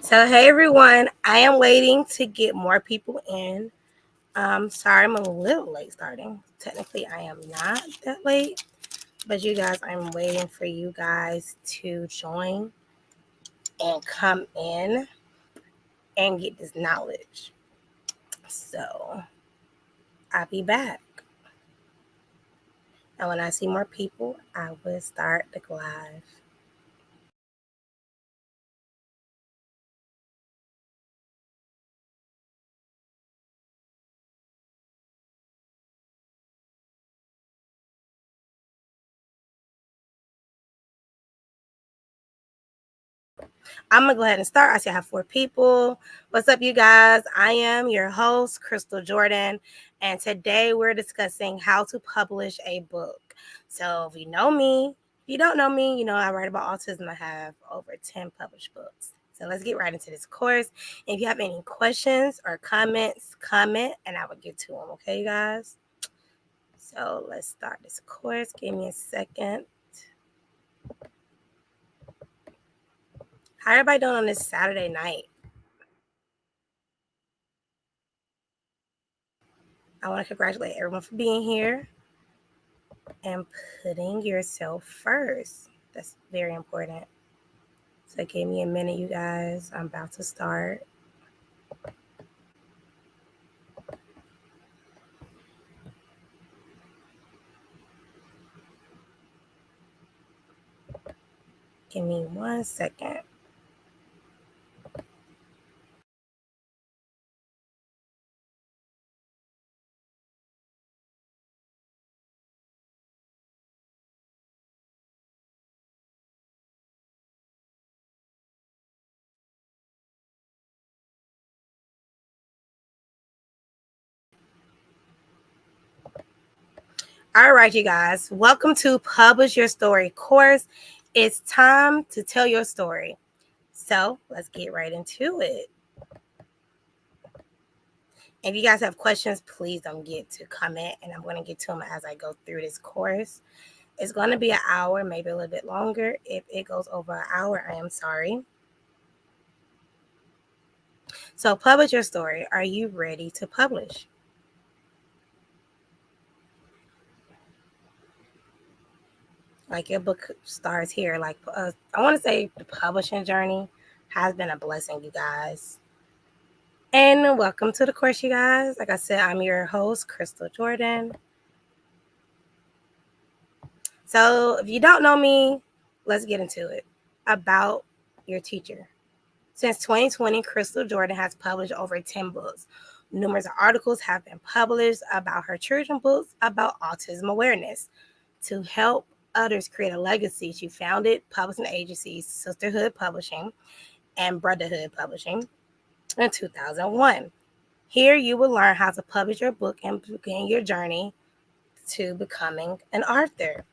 So, hey everyone, I am waiting to get more people in. Sorry, I'm a little late starting. Technically, I am not that late, but you guys, I'm waiting for you guys to join and come in and get this knowledge. So, I'll be back. And when I see more people, I will start the live. I'm gonna go ahead and start. I see I have 4 people. What's up, you guys? I am your host, Crystal Jordan, and today we're discussing how to publish a book. So, if you know me, if you don't know me, you know I write about autism. I have over 10 published books. So let's get right into this course. If you have any questions or comments, comment and I will get to them. Okay, you guys? So let's start this course. Give me a second. How everybody doing on this Saturday night? I want to congratulate everyone for being here and putting yourself first. That's very important. So give me a minute, you guys. I'm about to start. Give me 1 second. All right, you guys. Welcome to Publish Your Story course. It's time to tell your story. So let's get right into it. If you guys have questions, please don't get to comment, and I'm going to get to them as I go through this course. It's going to be an hour, maybe a little bit longer. If it goes over an hour, I am sorry. So publish your story. Are you ready to publish? Like your book starts here. Like I want to say the publishing journey has been a blessing, you guys. And welcome to the course, you guys. Like I said, I'm your host, Crystal Jordan. So if you don't know me, let's get into it. About your teacher. Since 2020, Crystal Jordan has published over 10 books. Numerous articles have been published about her children's books about autism awareness. To help others create a legacy, she founded publishing agencies Sistahood Publishing and Brothahood Publishing in 2001. Here you will learn how to publish your book and begin your journey to becoming an author.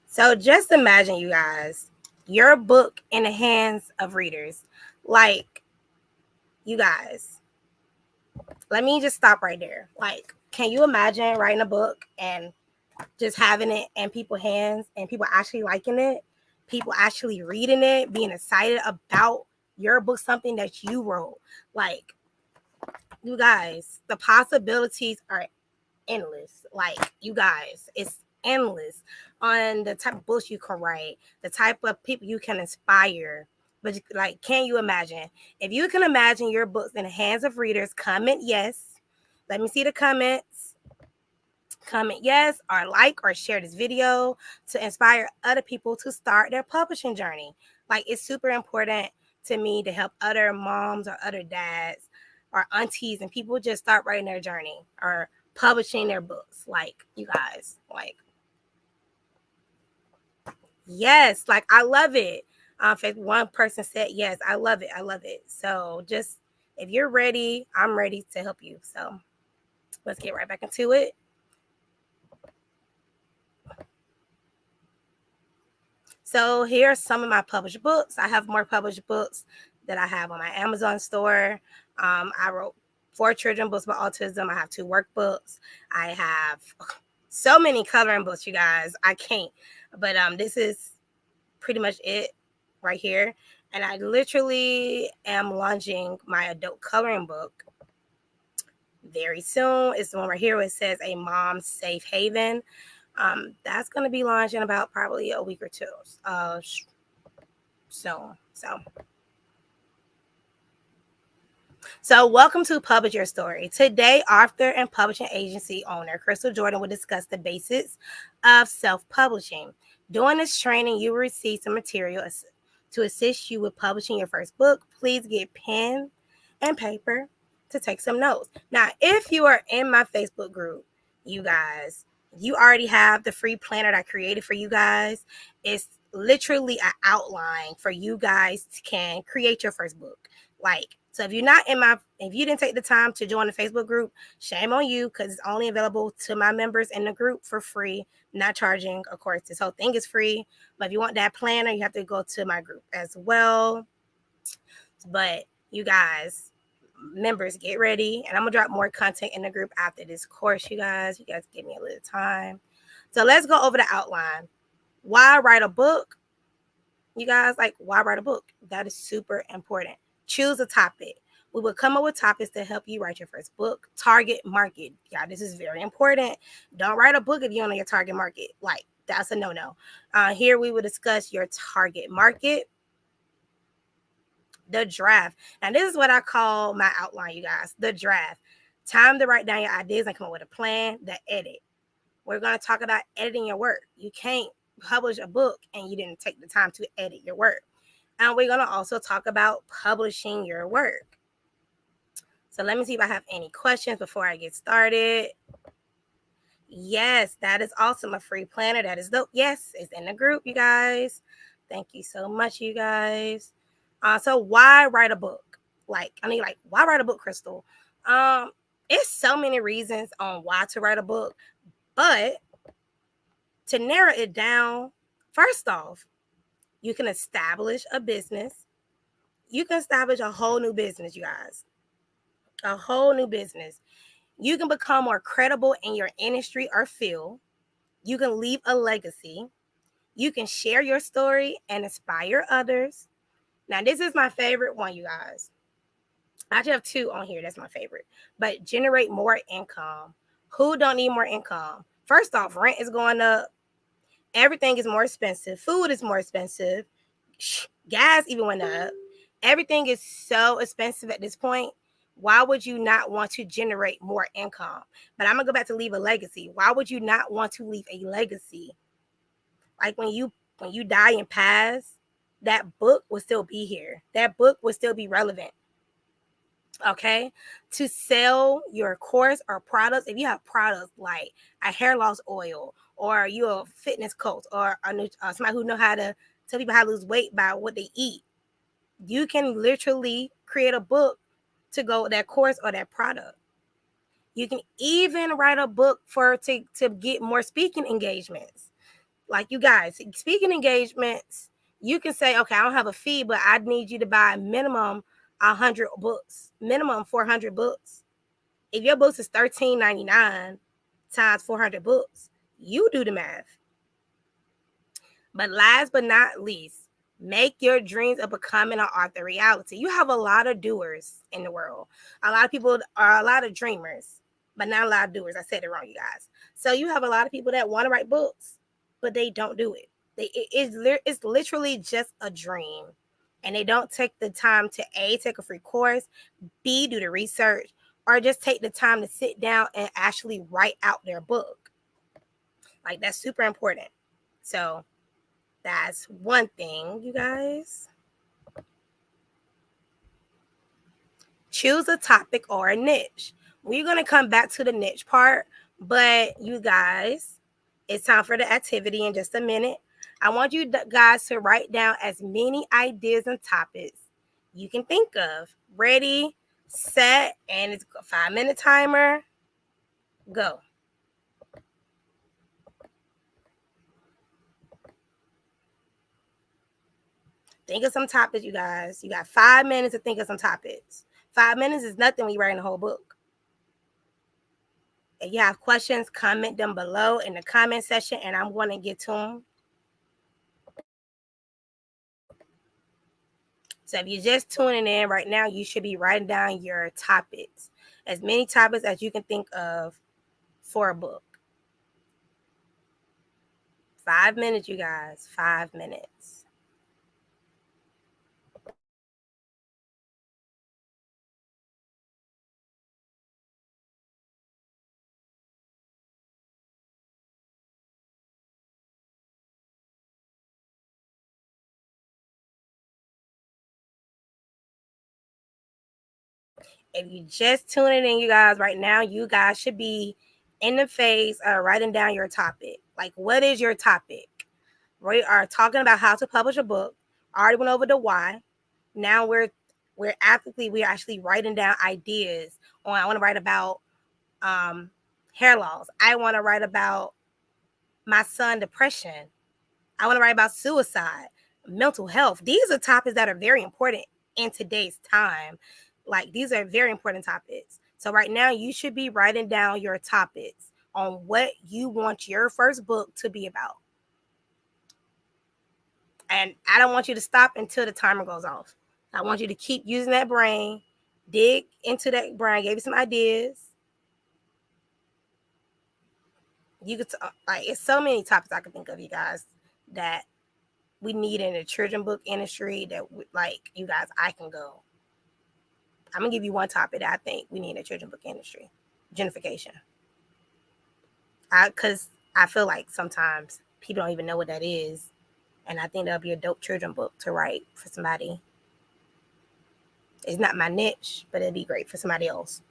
So just imagine, you guys, your book in the hands of readers. Like, you guys, let me just stop right there. Like, can you imagine writing a book and just having it in people's hands and people actually liking it, people actually reading it, being excited about your book, something that you wrote? Like, you guys, the possibilities are endless. Like, you guys, it's endless on the type of books you can write, the type of people you can inspire. But like, can you imagine? If you can imagine your books in the hands of readers, comment yes. Let me see the comments. Comment yes, or like or share this video to inspire other people to start their publishing journey. Like, it's super important to me to help other moms or other dads or aunties and people just start writing their journey or publishing their books. Like, you guys, like, yes, like, I love it. If one person said yes, I love it. I love it. So just, if you're ready, I'm ready to help you. So let's get right back into it. So here are some of my published books. I have more published books that I have on my Amazon store. I wrote 4 children books about autism. I have 2 workbooks. I have so many coloring books, you guys. I can't. But this is pretty much it right here. And I literally am launching my adult coloring book very soon. It's the one right here where it says A Mom's Safe Haven. That's going to be launched in about probably a week or two. So welcome to Publish Your Story. Today, author and publishing agency owner Crystal Jordan will discuss the basics of self-publishing. During this training, you will receive some material to assist you with publishing your first book. Please get pen and paper to take some notes. Now, if you are in my Facebook group, you guys, you already have the free planner that I created for you guys. It's literally an outline for you guys to can create your first book. So if you didn't take the time to join the Facebook group, shame on you, because it's only available to my members in the group for free, not charging. Of course, this whole thing is free, but if you want that planner, you have to go to my group as well. But you guys, members, get ready, and I'm gonna drop more content in the group after this course. You guys give me a little time. So let's go over the outline. Why write a book? You guys, why write a book? That is super important. Choose a topic. We will come up with topics to help you write your first book. Target market. Yeah, this is very important. Don't write a book if you don't know your target market. That's a no-no. Here we will discuss your target market. The draft. Now, this is what I call my outline, you guys. The draft. Time to write down your ideas and come up with a plan. The edit. We're going to talk about editing your work. You can't publish a book and you didn't take the time to edit your work. And we're going to also talk about publishing your work. So let me see if I have any questions before I get started. Yes, that is awesome. A free planner. That is dope. Yes, it's in the group, you guys. Thank you so much, you guys. So why write a book? Why write a book, Crystal? It's so many reasons on why to write a book, but to narrow it down, first off, you can establish a business. You can establish a whole new business, you guys. A whole new business. You can become more credible in your industry or field. You can leave a legacy. You can share your story and inspire others. Now, this is my favorite one, you guys. I actually have two on here. That's my favorite. But generate more income. Who don't need more income? First off, rent is going up. Everything is more expensive. Food is more expensive. Gas even went up. Everything is so expensive at this point. Why would you not want to generate more income? But I'm going to go back to leave a legacy. Why would you not want to leave a legacy? When you die and pass, that book will still be here. That book will still be relevant. Okay? To sell your course or products, if you have products like a hair loss oil, or you're a fitness coach, or somebody who know how to tell people how to lose weight by what they eat, you can literally create a book to go with that course or that product. You can even write a book to get more speaking engagements. You guys, speaking engagements, you can say, okay, I don't have a fee, but I need you to buy minimum 100 books, minimum 400 books. If your books is $13.99 times 400 books, you do the math. But last but not least, make your dreams of becoming an author reality. You have a lot of doers in the world. A lot of people are a lot of dreamers, but not a lot of doers. I said it wrong, you guys. So you have a lot of people that want to write books, but they don't do it. It's literally just a dream. And they don't take the time to A, take a free course, B, do the research, or just take the time to sit down and actually write out their book. That's super important. So that's one thing, you guys. Choose a topic or a niche. We're going to come back to the niche part, but you guys, it's time for the activity in just a minute. I want you guys to write down as many ideas and topics you can think of. Ready, set, and it's a 5-minute timer. Go. Think of some topics, you guys. You got 5 minutes to think of some topics. 5 minutes is nothing when you're writing a whole book. If you have questions, comment them below in the comment section, and I'm going to get to them. So if you're just tuning in right now, you should be writing down your topics, as many topics as you can think of for a book. 5 minutes, you guys. 5 minutes. If you just tuning in, you guys, right now, you guys should be in the phase of writing down your topic. Like, what is your topic? We are talking about how to publish a book. I already went over the why. Now we're actually writing down ideas. I want to write about hair loss. I want to write about my son depression. I want to write about suicide, mental health. These are topics that are very important in today's time. Like, these are very important topics. So right now you should be writing down your topics on what you want your first book to be about. And I don't want you to stop until the timer goes off. I want you to keep using that brain, dig into that brain. I gave you some ideas. You could it's so many topics I could think of, you guys, that we need in the children book industry that like, you guys, I can go. I'm gonna give you one topic that I think we need in the children book industry: gentrification. Because I feel like sometimes people don't even know what that is, and I think that'll be a dope children book to write for somebody. It's not my niche, but it'd be great for somebody else.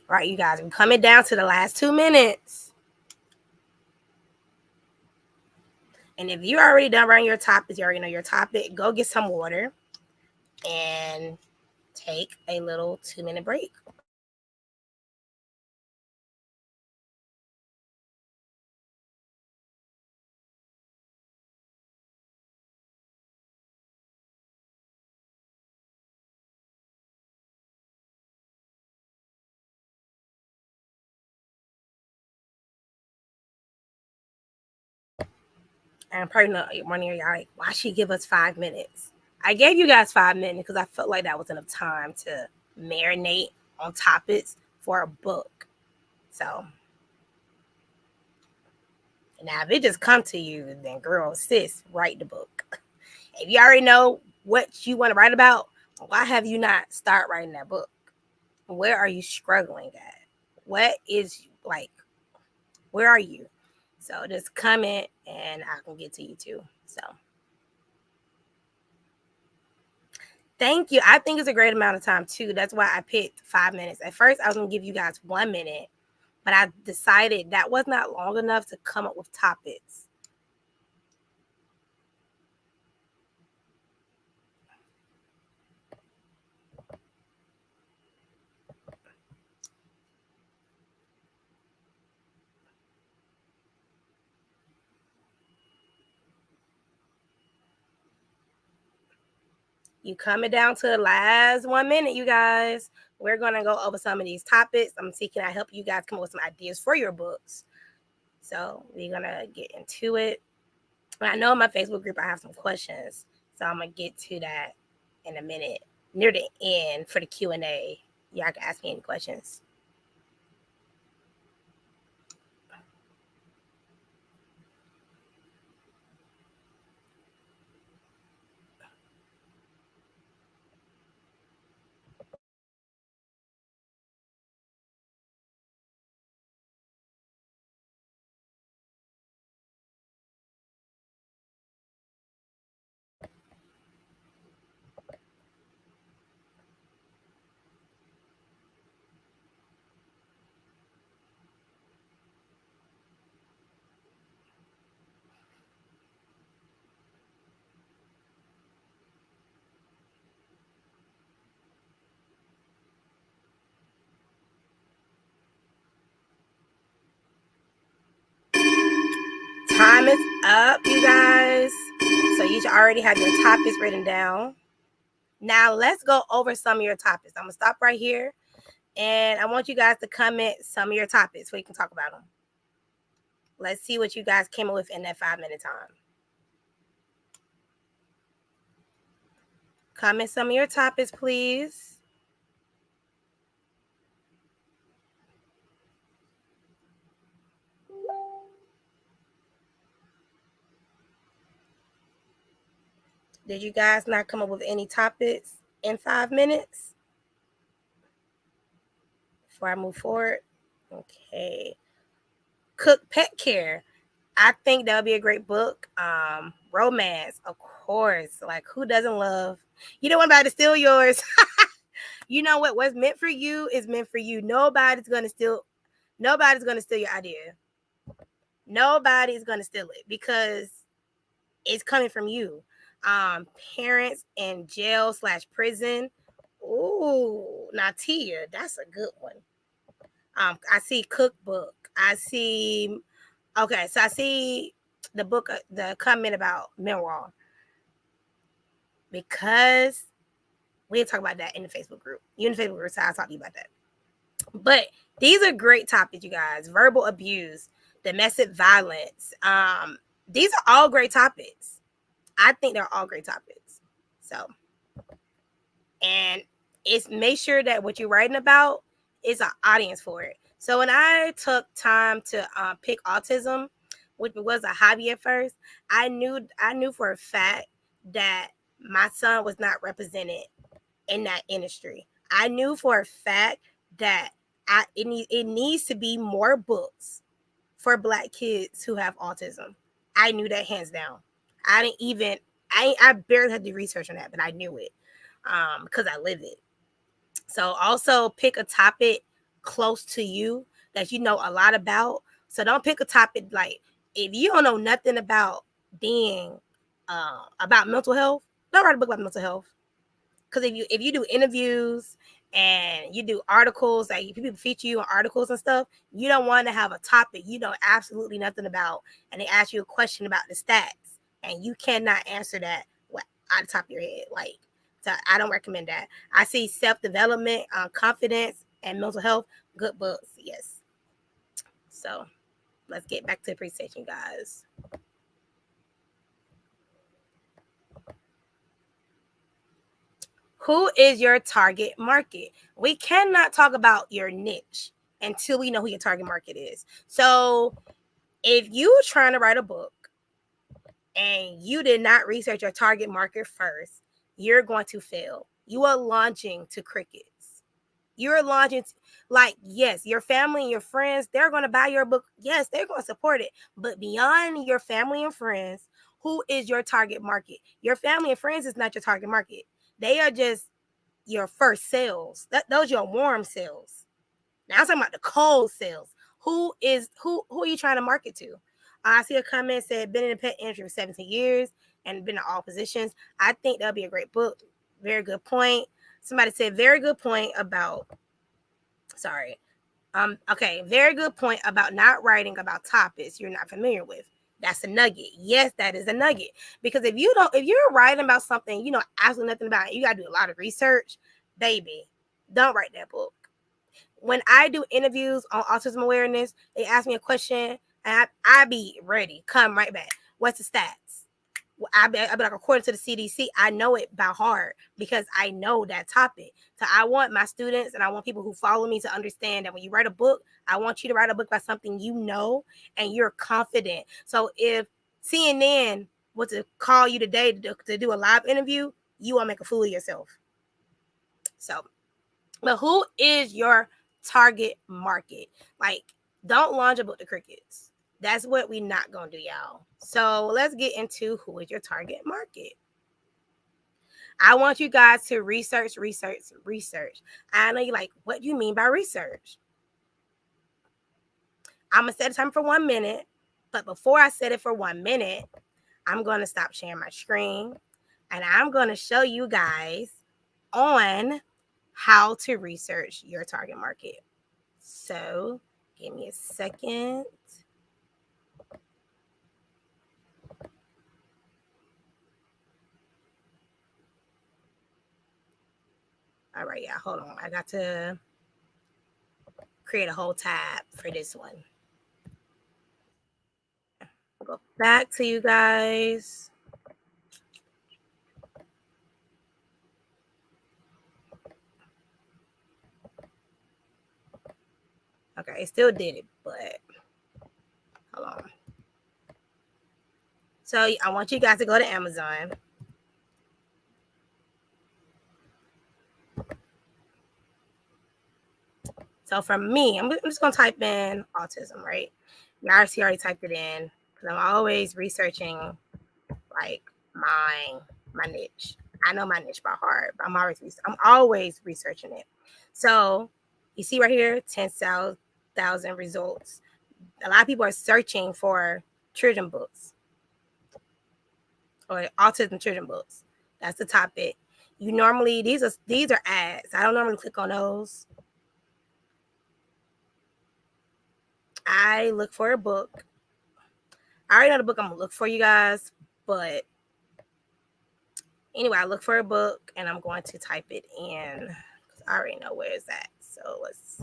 All right, you guys, we're coming down to the last 2 minutes. And if you're already done writing your topics, you already know your topic, go get some water and take a little 2-minute break. And probably not one of y'all like, why she give us 5 minutes? I gave you guys 5 minutes because I felt like that was enough time to marinate on topics for a book. So now if it just come to you, then girl, sis, write the book. If you already know what you want to write about, why have you not start writing that book? Where are you struggling at? What is like, where are you? So just comment and I can get to you too. So thank you. I think it's a great amount of time too. That's why I picked 5 minutes. At first, I was going to give you guys 1 minute, but I decided that was not long enough to come up with topics. You coming down to the last 1 minute, you guys. We're going to go over some of these topics. I'm see, can I help you guys come up with some ideas for your books? So we're going to get into it. I know in my Facebook group I have some questions, so I'm going to get to that in a minute. Near the end for the Q&A, y'all can ask me any questions. Time is up, you guys. So you should already have your topics written down. Now let's go over some of your topics. I'm gonna stop right here, and I want you guys to comment some of your topics so we can talk about them. Let's see what you guys came up with in that 5 minute time. Comment some of your topics, please. Did you guys not come up with any topics in 5 minutes before I move forward? Okay. Cook Pet Care. I think that would be a great book. Romance, of course. Like, who doesn't love? You don't want anybody to steal yours. You know what? What's meant for you is meant for you. Nobody's gonna steal your idea. Nobody's gonna steal it because it's coming from you. Parents in jail/prison. Ooh, now Tia, that's a good one. I see cookbook. I see. Okay, so I see the book, the comment about memoir, because we'll talk about that in the Facebook group. You in the Facebook group, so I'll talk to you about that. But these are great topics, you guys. Verbal abuse, domestic violence. These are all great topics. I think they're all great topics. So, and it's make sure that what you're writing about is an audience for it. So when I took time to pick autism, which was a hobby at first, I knew for a fact that my son was not represented in that industry. I knew for a fact that it needs to be more books for Black kids who have autism. I knew that hands down. I barely had to do research on that, but I knew it because I live it. So also pick a topic close to you that you know a lot about. So don't pick a topic like, if you don't know nothing about being about mental health, don't write a book about mental health. Because if you do interviews and you do articles, like people feature you on articles and stuff, you don't want to have a topic you know absolutely nothing about, and they ask you a question about the stats, and you cannot answer that out the top of your head. Like, so I don't recommend that. I see self-development, confidence, and mental health, good books, yes. So let's get back to the presentation, guys. Who is your target market? We cannot talk about your niche until we know who your target market is. So if you're trying to write a book and you did not research your target market first, you're going to fail. You are launching to crickets. You're launching, like, yes, your family and your friends, they're going to buy your book. Yes, they're going to support it. But beyond your family and friends, who is your target market? Your family and friends is not your target market. They are just your first sales. Those are your warm sales. Now I'm talking about the cold sales. Who are you trying to market to? I see a comment said been in the pet industry for 17 years and been in all positions. I think that'll be a great book. Very good point. Somebody said very good point about very good point about not writing about topics you're not familiar with. That's a nugget. Yes, that is a nugget. Because if you're writing about something you know absolutely nothing about it, you gotta do a lot of research, baby. Don't write that book. When I do interviews on autism awareness, they ask me a question and I be ready. Come right back. What's the stats? I be like, according to the CDC, I know it by heart because I know that topic. So I want my students and I want people who follow me to understand that when you write a book, I want you to write a book about something you know and you're confident. So if CNN was to call you today to do a live interview, you will make a fool of yourself. So, but who is your target market? Like, don't launch a book to crickets. That's what we not gonna do, y'all. So let's get into who is your target market. I want you guys to research. I know you're like, what do you mean by research? I'm gonna set a time for 1 minute, but before I set it for 1 minute, I'm gonna stop sharing my screen and I'm gonna show you guys on how to research your target market. So give me a second. All right, yeah, hold on. I got to create a whole tab for this one. I'll go back to you guys. Okay, it still did it, but hold on. So I want you guys to go to Amazon. So for me, I'm just going to type in autism, right? You already typed it in because I'm always researching like my niche. I know my niche by heart, but I'm always researching it. So you see right here, 10,000 results. A lot of people are searching for children books or autism children books. That's the topic. You normally these are ads. I don't normally click on those. I look for a book. I already know the book I'm gonna look for, you guys, but anyway, I look for a book and I'm going to type it in. I already know where it's at. So let's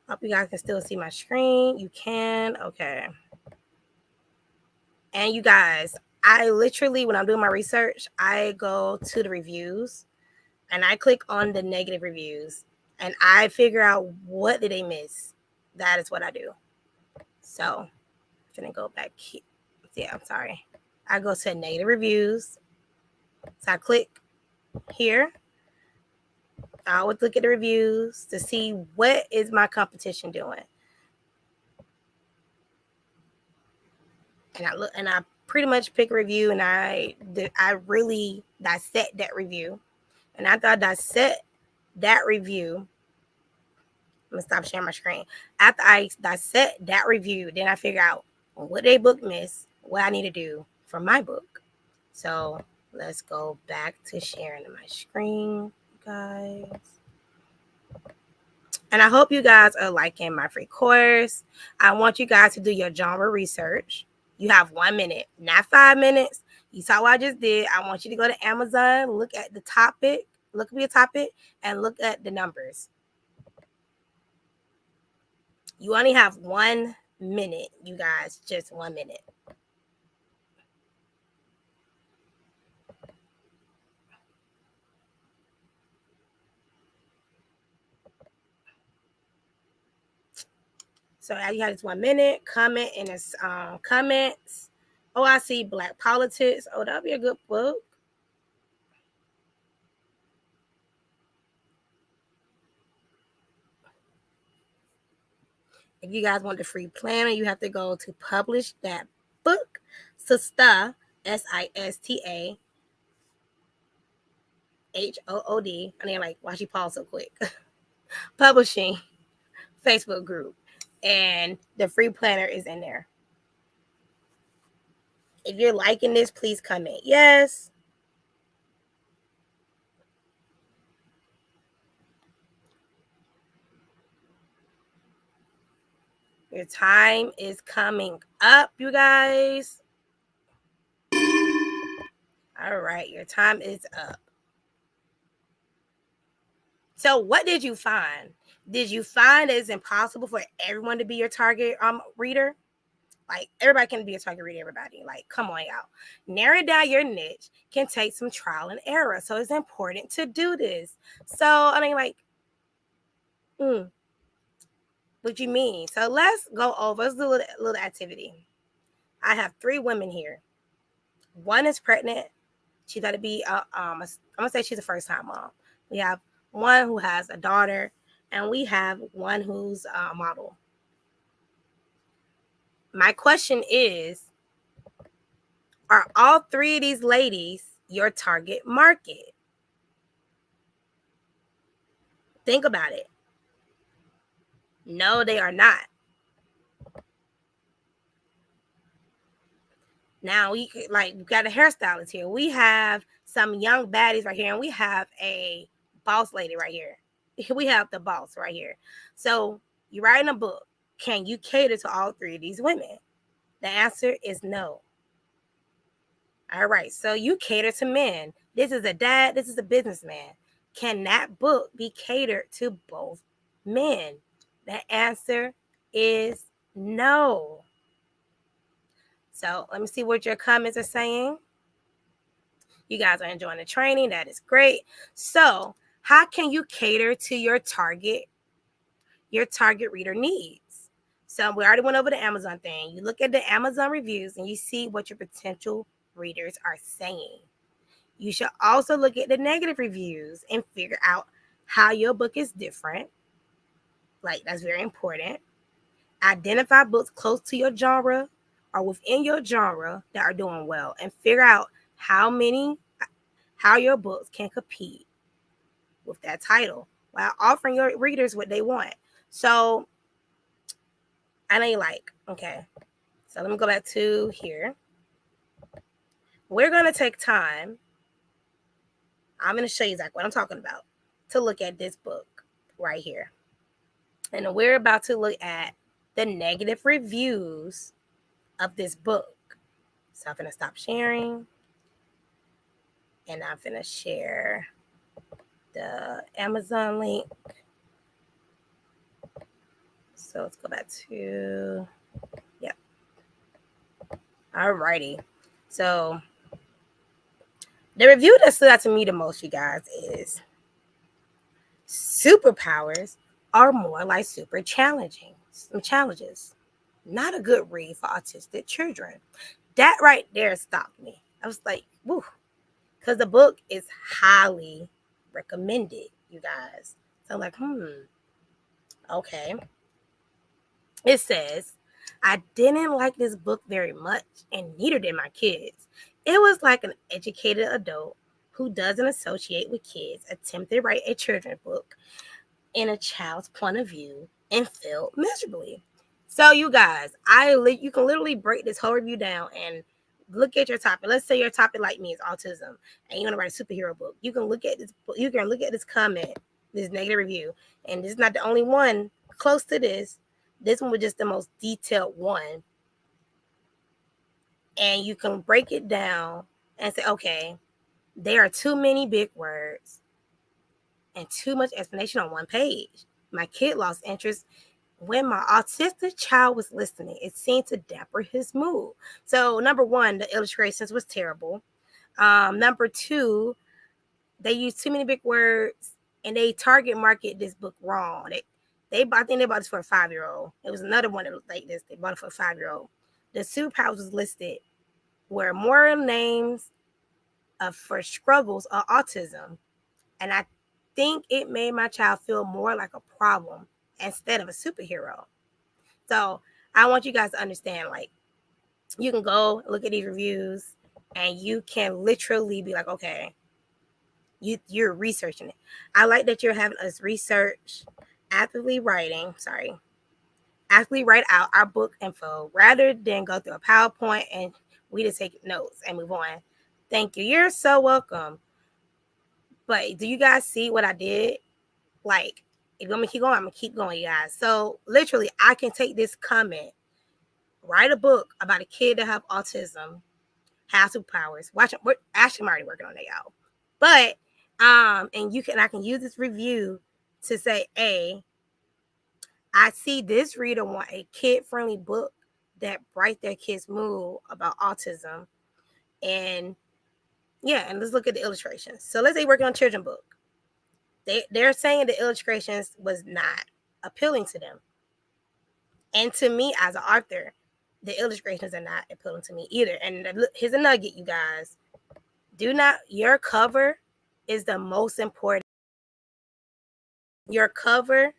hope you guys can still see my screen. You can. Okay. And you guys, I literally, when I'm doing my research, I go to the reviews and I click on the negative reviews and I figure out what did they miss. That is what I do. So I'm gonna go back here. Yeah, I'm sorry. I go to negative reviews. So I click here. I would look at the reviews to see what is my competition doing. And I pretty much pick a review and I really dissect that review. And after I dissect that review, I'm gonna stop sharing my screen. After I dissect that review, then I figure out what they book missed, what I need to do for my book. So let's go back to sharing my screen, guys. And I hope you guys are liking my free course. I want you guys to do your genre research. You have 1 minute, not 5 minutes. You saw what I just did. I want you to go to Amazon, look at the topic, look at your topic, and look at the numbers. You only have 1 minute, you guys, just 1 minute. So you have this 1 minute. Comment in the comments. Oh, I see Black Politics. Oh, that'll be a good book. If you guys want the free planner, you have to go to publish that book. Sista, Sista Hood. I mean, like, why she pause so quick? Publishing Facebook group. And the free planner is in there. If you're liking this, please comment yes. Your time is coming up, you guys. All right, your time is up. So what did you find? Did you find it's impossible for everyone to be your target reader? Like, everybody can be a target reader, everybody. Like, come on, y'all. Narrow down your niche can take some trial and error. So it's important to do this. So, I mean, like, what you mean? So let's go over. Let's do a little activity. I have 3 women here. One is pregnant. She's got to be, I'm going to say she's a first-time mom. We have one who has a daughter, and we have one who's a model. My question is, are all 3 of these ladies your target market? Think about it. No, they are not. Now we got a hairstylist here. We have some young baddies right here, and we have a boss lady right here. We have the boss right here. So you're writing a book. Can you cater to all 3 of these women? The answer is no. All right. So you cater to men. This is a dad. This is a businessman. Can that book be catered to both men? The answer is no. So let me see what your comments are saying. You guys are enjoying the training. That is great. So how can you cater to your target reader needs? So we already went over the Amazon thing. You look at the Amazon reviews and you see what your potential readers are saying. You should also look at the negative reviews and figure out how your book is different. Like, that's very important. Identify books close to your genre or within your genre that are doing well, and figure out how your books can compete with that title while offering your readers what they want. So I know you like, okay, so let me go back to here. We're going to take time. I'm going to show you exactly what I'm talking about to look at this book right here. And we're about to look at the negative reviews of this book. So I'm going to stop sharing. And I'm going to share the Amazon link. So let's go back to, yep. Alrighty. So the review that stood out to me the most, you guys, is superpowers are more like super challenges. Not a good read for autistic children. That right there stopped me. I was like, woo. Because the book is highly recommended, you guys. So I'm like, okay. It says, I didn't like this book very much, and neither did my kids. It was like an educated adult who doesn't associate with kids attempted to write a children's book in a child's point of view and failed miserably. So you guys, you can literally break this whole review down and look at your topic. Let's say your topic, like me, is autism, and you want to write a superhero book. You can look at this. You can look at this comment, this negative review, and this is not the only one close to this. This one was just the most detailed one, and you can break it down and say, okay, there are too many big words and too much explanation on one page. My kid lost interest when my autistic child was listening. It seemed to damper his mood. So, number one, the illustrations was terrible. Number two, they used too many big words, and they target market this book wrong. I think they bought this for a 5-year-old. It was another one that was like this. They bought it for a 5-year-old. The superpowers was listed were more names for struggles of autism, and I think it made my child feel more like a problem instead of a superhero. So I want you guys to understand, like, you can go look at these reviews and you can literally be like, okay, you're researching it. I like that you're having us research, actively write out our book info rather than go through a PowerPoint and we just take notes and move on. Thank you. You're so welcome. But do you guys see what I did? Like, if I'm gonna keep going, I'm gonna keep going, you guys. So literally, I can take this comment, write a book about a kid that have autism, have superpowers. Watch it. I'm already working on that, y'all. But and I can use this review to say, hey, I see this reader want a kid-friendly book that bright their kids' mood about autism. And yeah, and let's look at the illustrations. So let's say working on a children's book. They're saying the illustrations was not appealing to them. And to me, as an author, the illustrations are not appealing to me either. And here's a nugget, you guys. Your cover is the most important. Your cover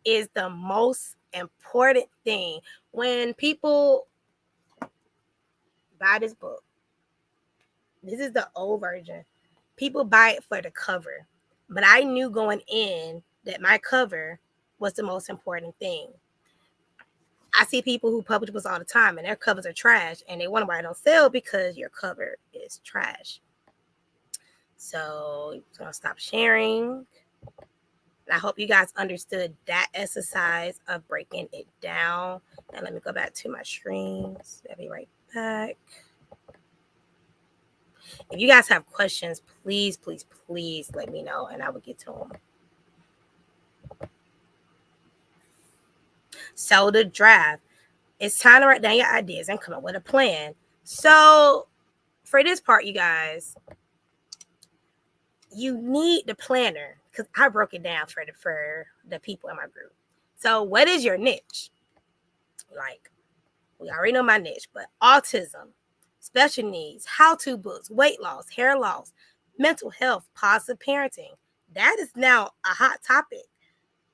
is the most important thing. When people buy this book, this is the old version. People buy it for the cover. But I knew going in that my cover was the most important thing. I see people who publish books all the time and their covers are trash and they wonder why I don't sell because your cover is trash. So I'm going to stop sharing. And I hope you guys understood that exercise of breaking it down. And let me go back to my screens. I'll be right back. If you guys have questions, please let me know and I will get to them. So the draft. It's time to write down your ideas and come up with a plan. So for this part, you guys, you need the planner because I broke it down for the people in my group. So what is your niche? Like, we already know my niche, but autism, special needs, how-to books, weight loss, hair loss, mental health, positive parenting. That is now a hot topic.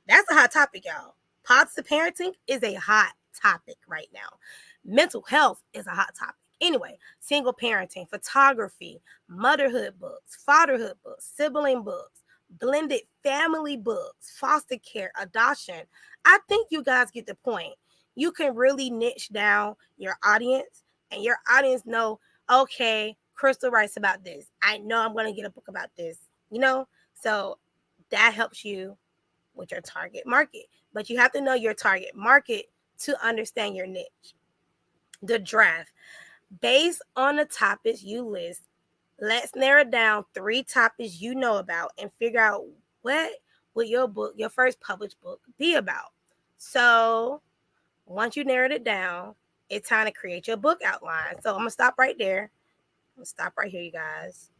That's a hot topic, y'all. Positive parenting is a hot topic right now. Mental health is a hot topic. Anyway, single parenting, photography, motherhood books, fatherhood books, sibling books, blended family books, foster care, adoption. I think you guys get the point. You can really niche down your audience, and your audience know, okay, Crystal writes about this. I know I'm going to get a book about this, So that helps you with your target market. But you have to know your target market to understand your niche. The draft. Based on the topics you list, let's narrow down 3 topics you know about and figure out what would your book, your first published book, be about. So once you narrowed it down, it's time to create your book outline. So I'm going to stop right there. I'm going to stop right here, you guys.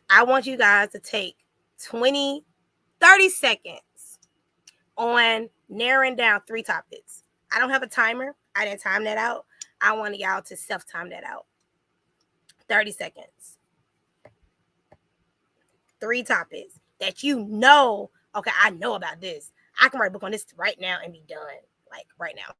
I want you guys to take 30 seconds on narrowing down 3 topics. I don't have a timer. I didn't time that out. I want y'all to self-time that out. 30 seconds. 3 topics that you know, okay, I know about this. I can write a book on this right now and be done. Like right now.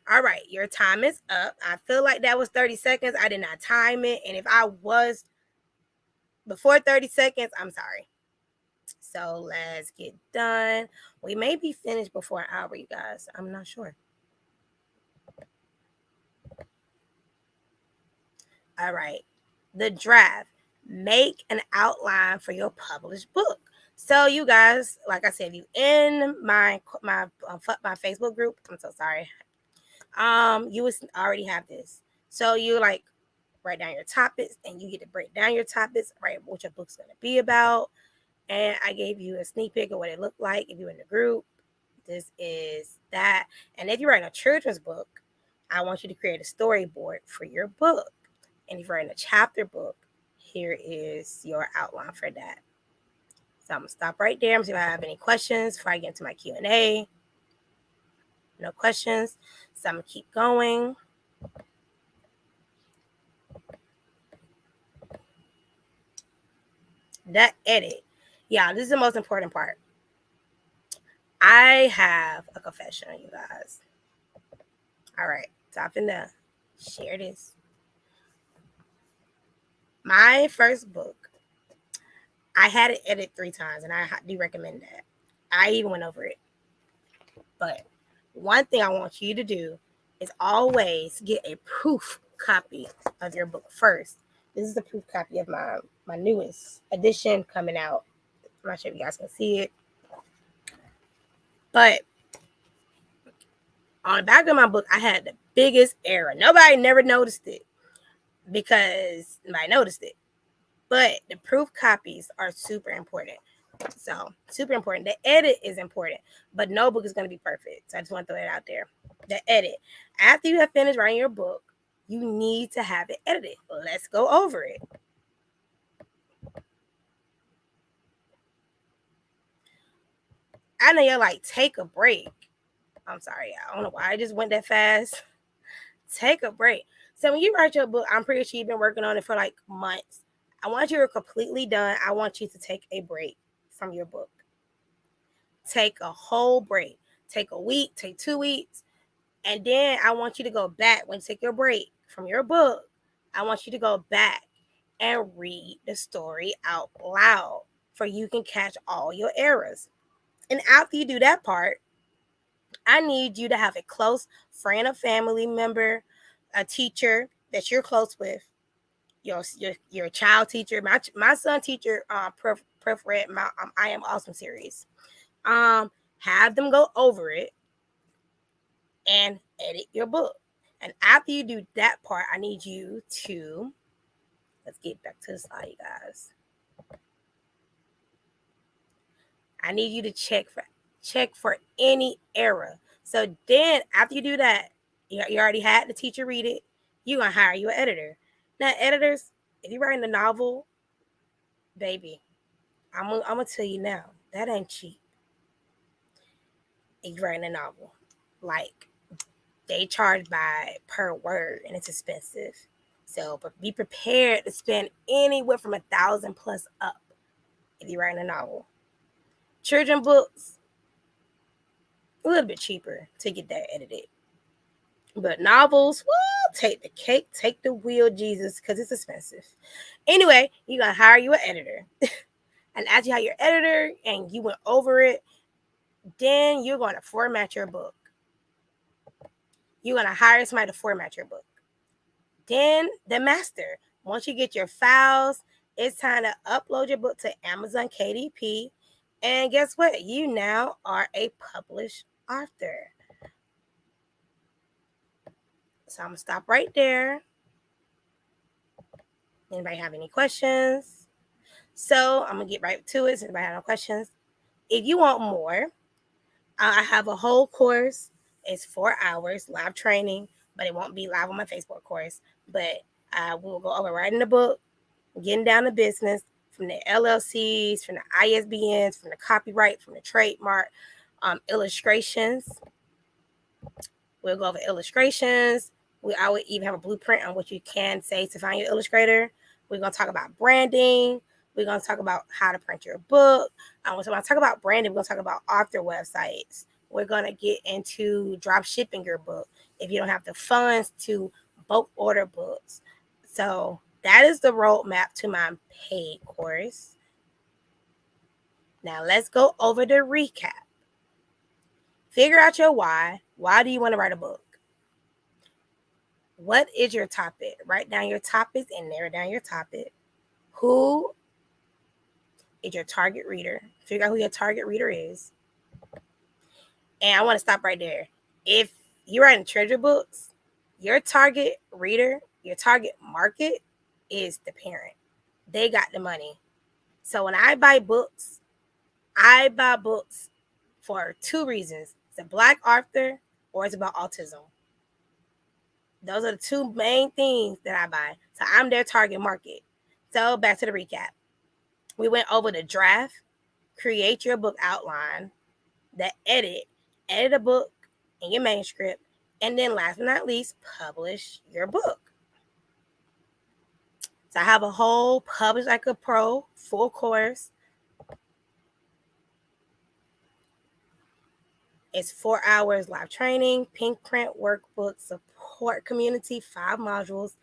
All right, your time is up. I feel like that was 30 seconds. I did not time it. And if I was before 30 seconds, I'm sorry. So let's get done. We may be finished before an hour, you guys. I'm not sure. All right. The draft. Make an outline for your published book. So you guys, like I said, you in my Facebook group. I'm so sorry. You would already have this. So you like write down your topics, and you get to break down your topics, right? What your book's gonna be about. And I gave you a sneak peek of what it looked like if you're in the group. This is that. And if you're writing a children's book, I want you to create a storyboard for your book. And if you're writing a chapter book, here is your outline for that. So I'm gonna stop right there and see if I have any questions before I get into my Q&A. No questions. So I'm gonna keep going. That edit. Yeah, this is the most important part. I have a confession, you guys. All right, top in the share this. My first book, I had it edit 3 times, and I do recommend that. I even went over it. But one thing I want you to do is always get a proof copy of your book first. This is the proof copy of my newest edition coming out. I'm not sure if you guys can see it. But on the back of my book, I had the biggest error. Nobody never noticed it because nobody noticed it. But the proof copies are super important. So, super important. The edit is important, but no book is going to be perfect. So, I just want to throw it out there. The edit. After you have finished writing your book, you need to have it edited. Let's go over it. I know you're like, take a break. I'm sorry, I don't know why I just went that fast. Take a break. So when you write your book, I'm pretty sure you've been working on it for like months. I want you to completely done. I want you to take a break from your book. Take a whole break. Take a week, take 2 weeks. And then I want you to go back when you take your break from your book. I want you to go back and read the story out loud for you can catch all your errors. And after you do that part, I need you to have a close friend or family member, a teacher that you're close with, your child teacher. My son teacher read my I Am Awesome series. Have them go over it and edit your book. And after you do that part, I need you to, let's get back to the slide, you guys. I need you to check for any error. So then after you do that, you already had the teacher read it. You're going to hire you an editor. Now, editors, if you're writing a novel, baby, I'm going to tell you now, that ain't cheap. If you're writing a novel, like, they charge by per word, and it's expensive. So be prepared to spend anywhere from $1,000 plus up if you're writing a novel. Children books, a little bit cheaper to get that edited. But novels, well, take the cake, take the wheel, Jesus, because it's expensive. Anyway, you're going to hire you an editor. And after you hire your editor and you went over it, then you're going to format your book. You're going to hire somebody to format your book. Then the master. Once you get your files, it's time to upload your book to Amazon KDP. And guess what? You now are a published author. So I'm going to stop right there. Anybody have any questions? So I'm going to get right to it. Since anybody have no questions. If you want more, I have a whole course. It's 4 hours live training, but it won't be live on my Facebook course. But we'll go over writing the book, getting down to business, from the LLCs, from the ISBNs, from the copyright, from the trademark, illustrations. We'll go over illustrations. I would even have a blueprint on what you can say to find your illustrator. We're going to talk about branding. We're going to talk about how to print your book. When I talk about branding, we're going to talk about author websites. We're going to get into drop shipping your book if you don't have the funds to bulk order books. So that is the roadmap to my paid course. Now let's go over the recap. Figure out your why. Why do you want to write a book? What is your topic? Write down your topics and narrow down your topic. Who is your target reader? Figure out who your target reader is. And I want to stop right there. If you're writing treasure books, your target reader, your target market is the parent. They got the money. So when I buy books for 2 reasons. It's a Black author or it's about autism. Those are the 2 main things that I buy. So I'm their target market. So back to the recap. We went over the draft, create your book outline, the edit a book in your manuscript, and then last but not least, publish your book. So I have a whole Publish Like a Pro full course. It's 4 hours live training, pink print workbook, support community, 5 modules,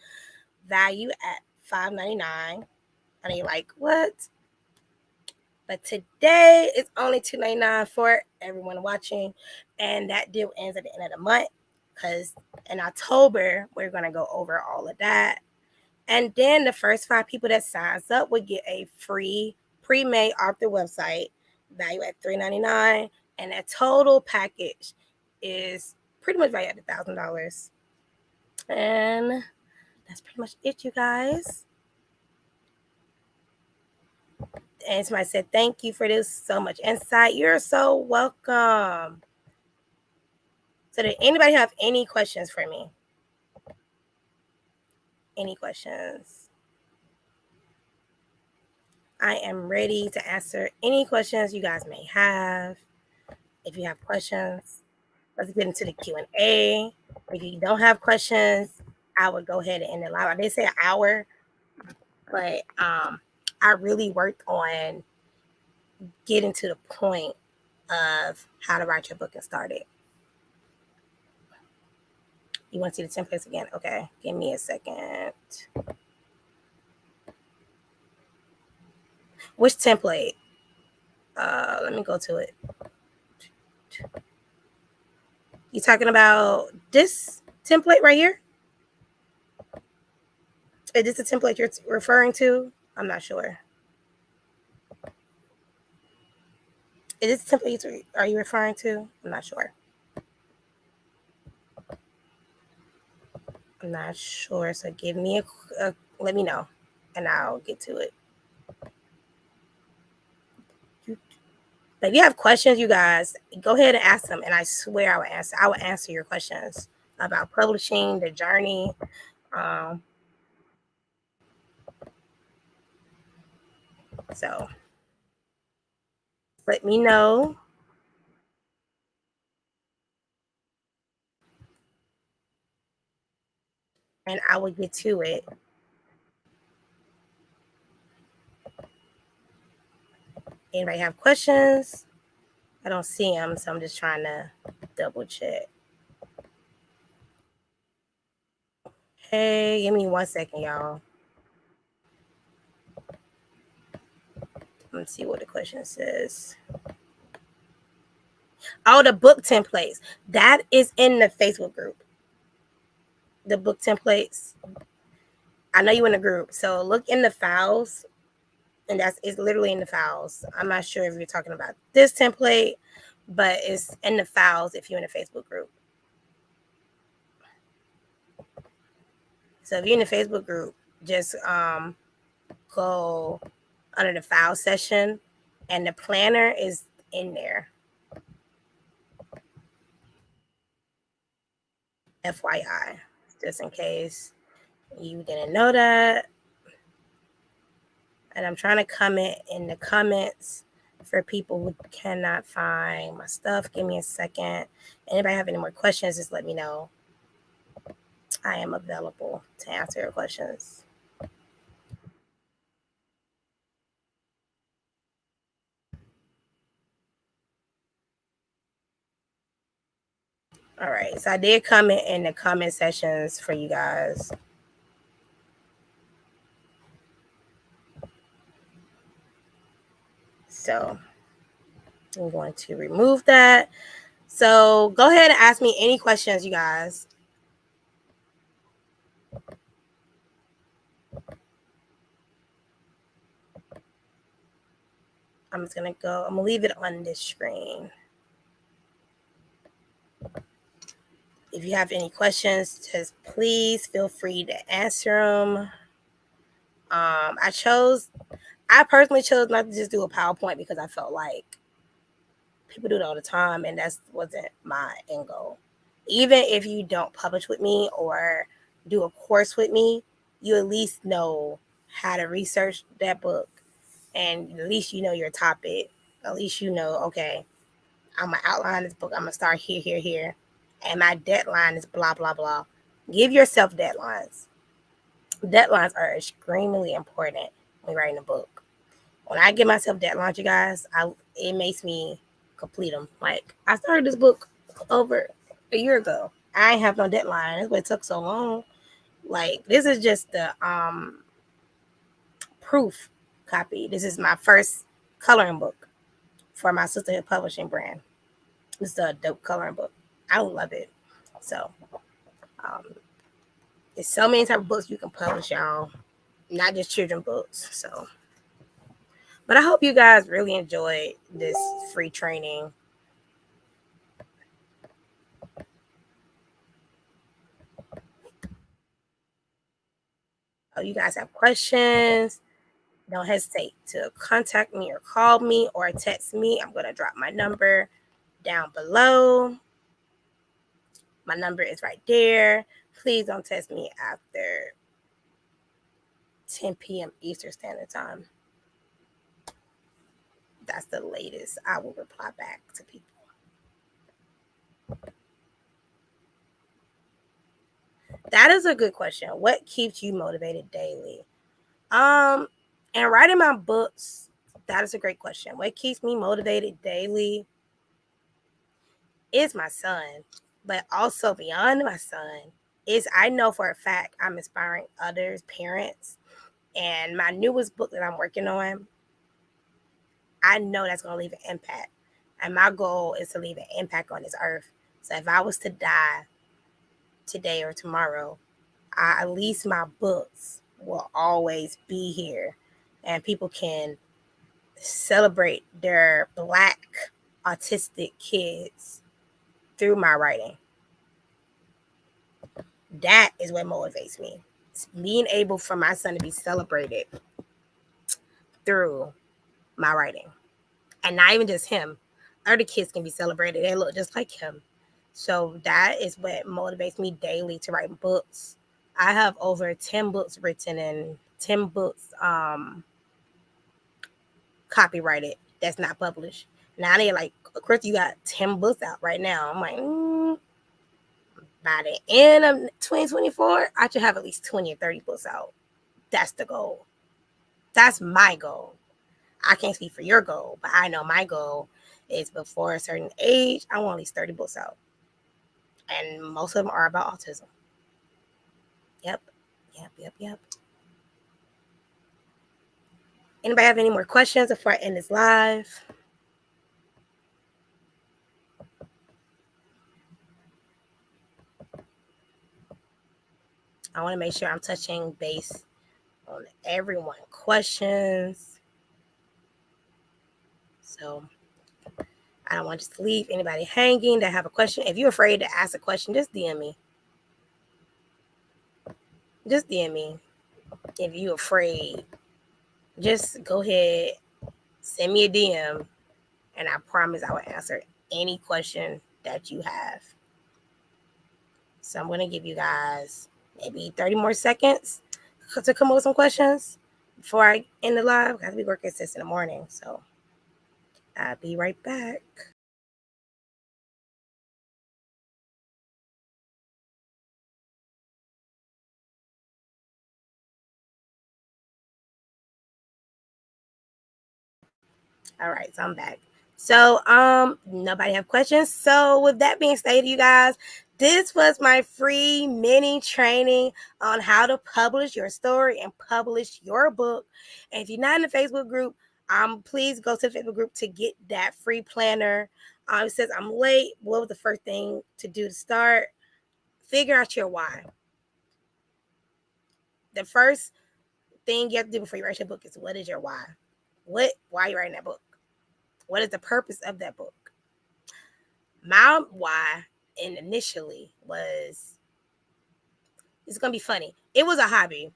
value at $5.99. And you're like, what? But today it's only $2.99 for everyone watching. And that deal ends at the end of the month. Because in October, we're going to go over all of that. And then the first 5 people that signs up will get a free pre-made author website, value at $3.99. And that total package is pretty much valued at $1,000. And that's pretty much it, you guys. And somebody said, thank you for this so much insight. You're so welcome. So did anybody have any questions for me? Any questions? I am ready to answer any questions you guys may have. If you have questions, let's get into the Q&A. If you don't have questions, I would go ahead and end the live. I did say an hour, but I really worked on getting to the point of how to write your book and start it. You want to see the templates again? Okay, give me a second. Which template? Let me go to it. You talking about this template right here? Is this the template you're referring to? I'm not sure. Is this the template are you referring to? I'm not sure. I'm not sure. So give me let me know, and I'll get to it. But if you have questions, you guys, go ahead and ask them, and I swear I will answer. I will answer your questions about publishing, the journey. So let me know. And I will get to it. Anybody have questions? I don't see them, so I'm just trying to double check. Hey, give me 1 second, y'all. Let's see what the question says. Oh, the book templates. That is in the Facebook group. The book templates. I know you in the group, so look in the files, and it's literally in the files. I'm not sure if you're talking about this template, but it's in the files if you're in the Facebook group. So if you're in the Facebook group, just go under the file session, and the planner is in there. FYI, just in case you didn't know that. And I'm trying to comment in the comments for people who cannot find my stuff. Give me a second. Anybody have any more questions, just let me know. I am available to answer your questions. All right, so I did comment in the comment sections for you guys. So I'm going to remove that. So go ahead and ask me any questions, you guys. I'm just going to leave it on this screen. If you have any questions, just please feel free to answer them. I personally chose not to just do a PowerPoint because I felt like people do it all the time, and that wasn't my end goal. Even if you don't publish with me or do a course with me, you at least know how to research that book, and at least you know your topic. At least you know, okay, I'm gonna outline this book. I'm gonna start here, and my deadline is blah blah blah. Give yourself deadlines. Deadlines are extremely important when writing a book. When I give myself deadlines, you guys, it makes me complete them. Like, I started this book over a year ago. I ain't have no deadline. That's why it took so long. Like, this is just the proof copy. This is my first coloring book for my Sistahood publishing brand. It's a dope coloring book. I love it. So, there's so many type of books you can publish, y'all. Not just children books. So, but I hope you guys really enjoyed this free training. Oh, you guys have questions, don't hesitate to contact me or call me or text me. I'm going to drop my number down below. My number is right there. Please don't text me after 10 p.m. Eastern Standard Time. That's the latest I will reply back to people. That is a good question. What keeps you motivated daily? And writing my books, that is a great question. What keeps me motivated daily is my son, but also beyond my son is I know for a fact I'm inspiring others, parents, and my newest book that I'm working on, I know that's going to leave an impact. And my goal is to leave an impact on this earth. So if I was to die today or tomorrow, at least my books will always be here, and people can celebrate their Black autistic kids through my writing. That is what motivates me. It's being able for my son to be celebrated through my writing. And not even just him. Other kids can be celebrated. They look just like him. So that is what motivates me daily to write books. I have over 10 books written and 10 books copyrighted that's not published. Now they like, of course, you got 10 books out right now. I'm like, by the end of 2024, I should have at least 20 or 30 books out. That's the goal. That's my goal. I can't speak for your goal, but I know my goal is before a certain age, I want at least 30 books out. And most of them are about autism. Yep. Anybody have any more questions before I end this live? I want to make sure I'm touching base on everyone's questions. So I don't want to leave anybody hanging that have a question. If you're afraid to ask a question, just DM me. Just DM me. If you're afraid, just go ahead, send me a DM, and I promise I will answer any question that you have. So I'm going to give you guys maybe 30 more seconds to come up with some questions before I end the live. I have to be working 6 in the morning, so I'll be right back. All right, so I'm back. So nobody have questions. So with that being stated, you guys, this was my free mini training on how to publish your story and publish your book. And if you're not in the Facebook group, please go to the Facebook group to get that free planner. It says I'm late. What was the first thing to do to start? Figure out your why. The first thing you have to do before you write your book is, what is your why? Why are you writing that book? What is the purpose of that book? My why initially was, it's going to be funny. It was a hobby,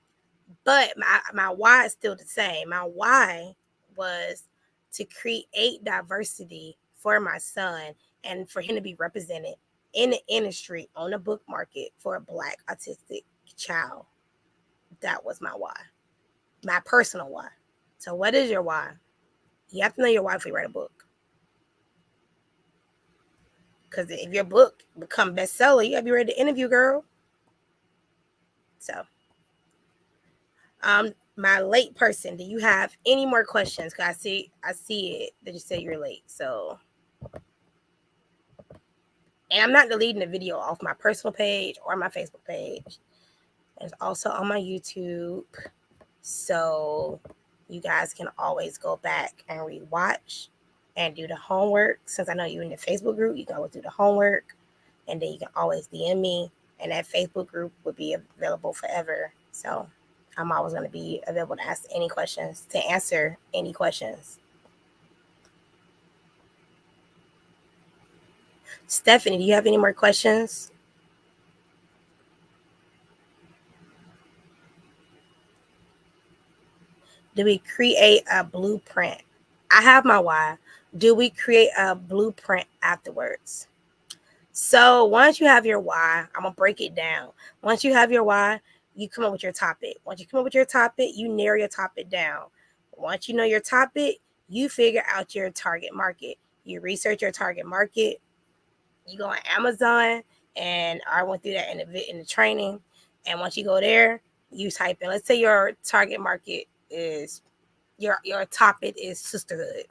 but my why is still the same. My why was to create diversity for my son and for him to be represented in the industry on the book market for a Black autistic child. That was my why, my personal why. So what is your why? You have to know your why before you write a book. Because if your book become bestseller, you gotta be ready to interview, girl. So, my late person, do you have any more questions? Cause I see it that you said you're late. So, and I'm not deleting the video off my personal page or my Facebook page. It's also on my YouTube. So you guys can always go back and rewatch and do the homework. Since I know you're in the Facebook group, you can always do the homework, and then you can always DM me, and that Facebook group will be available forever. So I'm always going to be available to ask any questions, to answer any questions. Stephanie, do you have any more questions? Do we create a blueprint? I have my why. Do we create a blueprint afterwards? So once you have your why, I'm going to break it down. Once you have your why, you come up with your topic. Once you come up with your topic, you narrow your topic down. Once you know your topic, you figure out your target market. You research your target market. You go on Amazon, and I went through that in the training. And once you go there, you type in, let's say your target market is, your topic is sisterhood.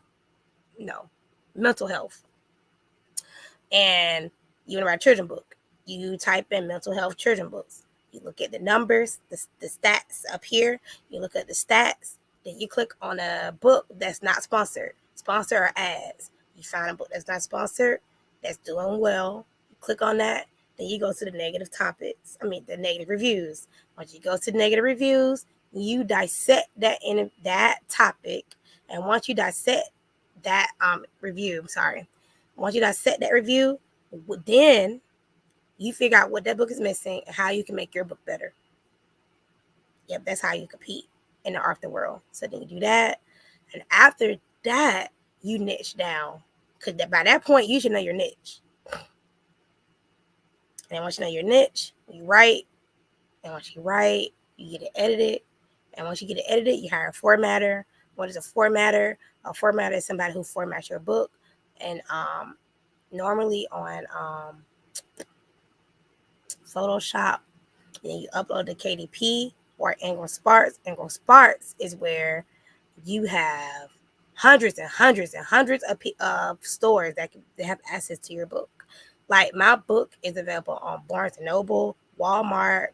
No, mental health. And you want to write a children's book. You type in mental health children's books. You look at the numbers, the stats up here. You look at the stats. Then you click on a book that's not sponsored. Sponsor or ads. You find a book that's not sponsored, that's doing well. You click on that. Then you go to the negative topics. The negative reviews. Once you go to the negative reviews, you dissect that topic. And once you dissect that review, once you dissect that review, then you figure out what that book is missing and how you can make your book better. Yep, that's how you compete in the author world. So then you do that. And after that, you niche down. Because by that point, you should know your niche. And once you know your niche, you write. And once you write, you get it edited. And once you get it edited, you hire a formatter. What is a formatter? A formatter is somebody who formats your book. And normally on Photoshop, then you upload to KDP or Ingram Sparks. Ingram Sparks is where you have hundreds and hundreds and hundreds of stores that have access to your book. Like my book is available on Barnes & Noble, Walmart,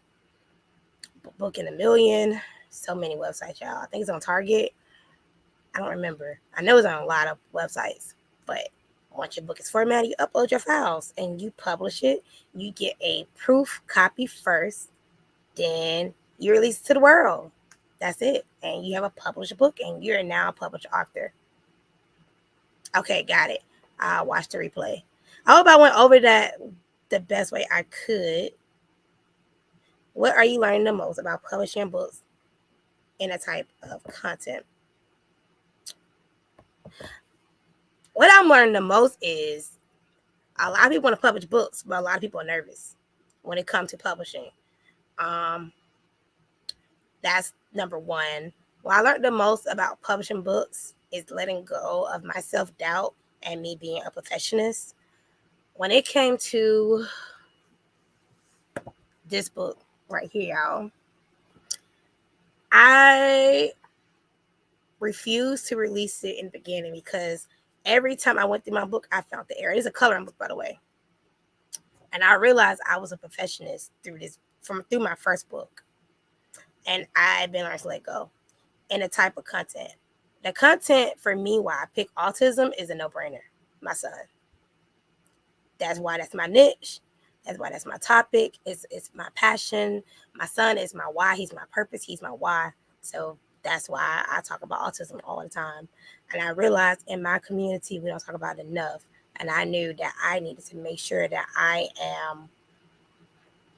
Book in a Million, so many websites, y'all. I think it's on Target. I don't remember. I know it's on a lot of websites, but once your book is formatted, you upload your files and you publish it. You get a proof copy first, then you release it to the world. That's it. And you have a published book and you're now a published author. Okay, got it. I'll watch the replay. I hope I went over that the best way I could. What are you learning the most about publishing books in a type of content? What I'm learning the most is a lot of people want to publish books, but a lot of people are nervous when it comes to publishing. That's number one. What I learned the most about publishing books is letting go of my self-doubt and me being a perfectionist. When it came to this book right here, y'all, I refused to release it in the beginning because every time I went through my book, I found the error. It's a coloring book, by the way. And I realized I was a perfectionist through my first book. And I've been learning to let go. And the type of content. The content for me, why I pick autism, is a no-brainer. My son. That's why that's my niche. That's why that's my topic. It's my passion. My son is my why. He's my purpose. He's my why. So that's why I talk about autism all the time. And I realized in my community, we don't talk about it enough. And I knew that I needed to make sure that I am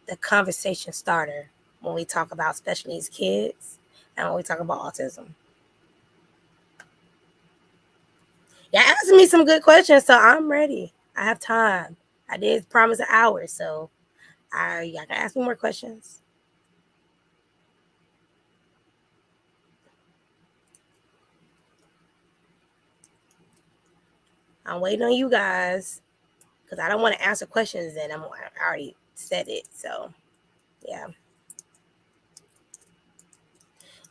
the conversation starter when we talk about special needs kids and when we talk about autism. Y'all asking me some good questions, so I'm ready. I have time. I did promise an hour, so y'all can ask me more questions. I'm waiting on you guys because I don't want to answer questions and I already said it. So, yeah.